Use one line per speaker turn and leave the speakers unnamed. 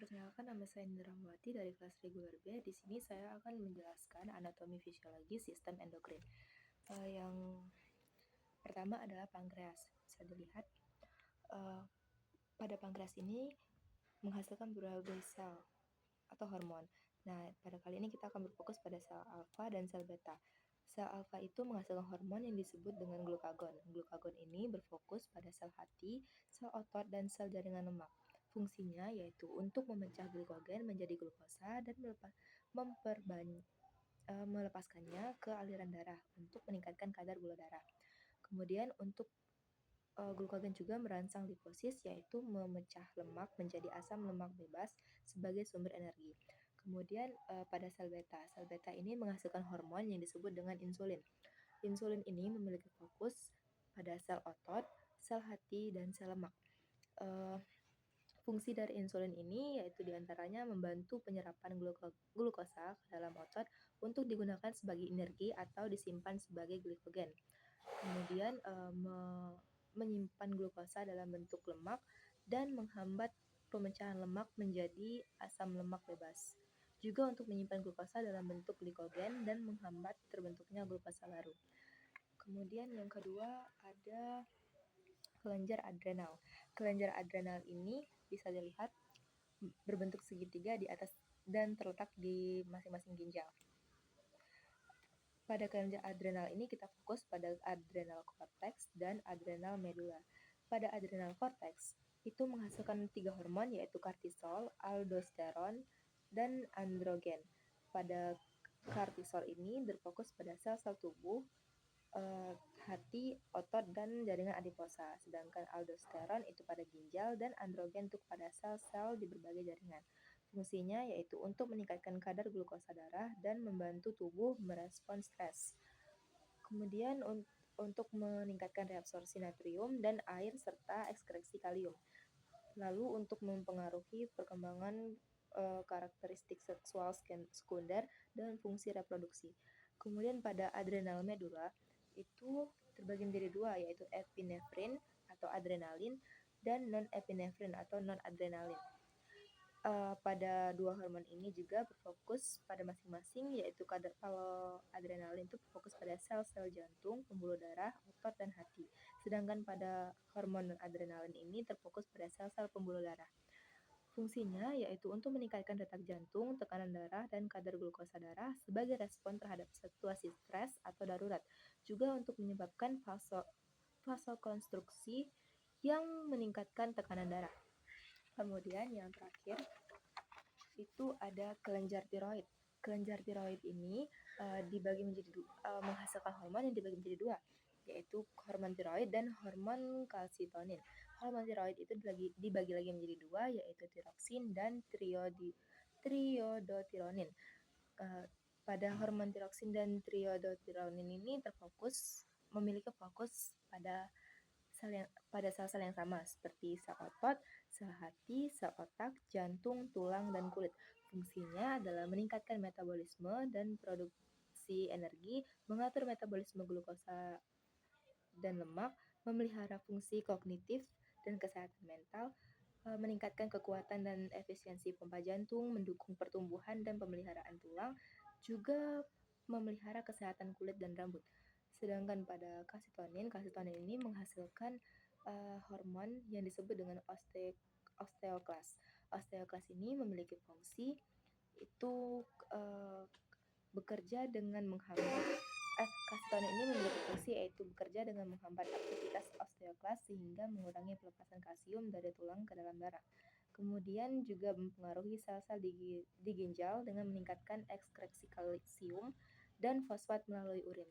Perkenalkan, nama saya Indramawati dari kelas reguler B. Di sini saya akan menjelaskan anatomi fisiologi sistem endokrin. Yang pertama adalah pankreas. Bisa dilihat pada pankreas ini menghasilkan berbagai sel atau hormon. Nah, pada kali ini kita akan berfokus pada sel alfa dan sel beta. Sel alfa itu menghasilkan hormon yang disebut dengan glukagon. Glukagon ini berfokus pada sel hati, sel otot, dan sel jaringan lemak. Fungsinya yaitu untuk memecah glukogen menjadi glukosa dan melepaskannya ke aliran darah untuk meningkatkan kadar gula darah. Kemudian untuk glukagon juga merangsang liposis, yaitu memecah lemak menjadi asam lemak bebas sebagai sumber energi. Kemudian pada sel beta ini menghasilkan hormon yang disebut dengan insulin. Insulin ini memiliki fokus pada sel otot, sel hati, dan sel lemak. Fungsi dari insulin ini yaitu diantaranya membantu penyerapan glukosa ke dalam otot untuk digunakan sebagai energi atau disimpan sebagai glikogen. Kemudian menyimpan glukosa dalam bentuk lemak dan menghambat pemecahan lemak menjadi asam lemak bebas. Juga untuk menyimpan glukosa dalam bentuk glikogen dan menghambat terbentuknya glukosa baru. Kemudian yang kedua ada kelenjar adrenal. Kelenjar adrenal ini bisa dilihat berbentuk segitiga di atas dan terletak di masing-masing ginjal. Pada kelenjar adrenal ini kita fokus pada adrenal cortex dan adrenal medula. Pada adrenal cortex itu menghasilkan 3 hormon yaitu kortisol, aldosteron, dan androgen. Pada kortisol ini berfokus pada sel-sel tubuh, hati, otot, dan jaringan adiposa. Sedangkan aldosteron itu pada ginjal dan androgen untuk pada sel-sel di berbagai jaringan. Fungsinya yaitu untuk meningkatkan kadar glukosa darah dan membantu tubuh merespons stres. Kemudian untuk meningkatkan reabsorpsi natrium dan air serta ekskresi kalium. Lalu untuk mempengaruhi perkembangan karakteristik seksual sekunder dan fungsi reproduksi. Kemudian pada adrenal medula itu terbagi menjadi dua, yaitu epinefrin atau adrenalin dan non-epinefrin atau non-adrenalin. Pada dua hormon ini juga berfokus pada masing-masing, yaitu kalau adrenalin itu berfokus pada sel-sel jantung, pembuluh darah, otot, dan hati. Sedangkan pada hormon adrenalin ini terfokus pada sel-sel pembuluh darah. Fungsinya yaitu untuk meningkatkan detak jantung, tekanan darah, dan kadar glukosa darah sebagai respon terhadap situasi stres atau darurat. Juga untuk menyebabkan vasokonstruksi yang meningkatkan tekanan darah. Kemudian yang terakhir itu ada kelenjar tiroid. Kelenjar tiroid ini dibagi menjadi menghasilkan hormon yang dibagi menjadi dua, yaitu hormon tiroid dan hormon kalsitonin. Hormon tiroid itu dibagi lagi menjadi dua, yaitu tiroksin dan triodotironin. Pada hormon tiroksin dan triodotironin ini memiliki fokus pada sel-sel yang sama seperti sel otot, sel hati, sel otak, jantung, tulang, dan kulit. Fungsinya adalah meningkatkan metabolisme dan produksi energi, mengatur metabolisme glukosa dan lemak, memelihara fungsi kognitif dan kesehatan mental, meningkatkan kekuatan dan efisiensi pompa jantung, mendukung pertumbuhan dan pemeliharaan tulang, juga memelihara kesehatan kulit dan rambut. Sedangkan pada kalsitonin ini menghasilkan hormon yang disebut dengan osteoklas. Osteoklas ini memiliki fungsi itu bekerja dengan menghambat kalsitonin ini memiliki fungsi yaitu bekerja dengan menghambat aktivitas osteoklas sehingga mengurangi pelepasan kalsium dari tulang ke dalam darah. Kemudian juga mempengaruhi sel-sel di ginjal dengan meningkatkan ekskresi kalsium dan fosfat melalui urin.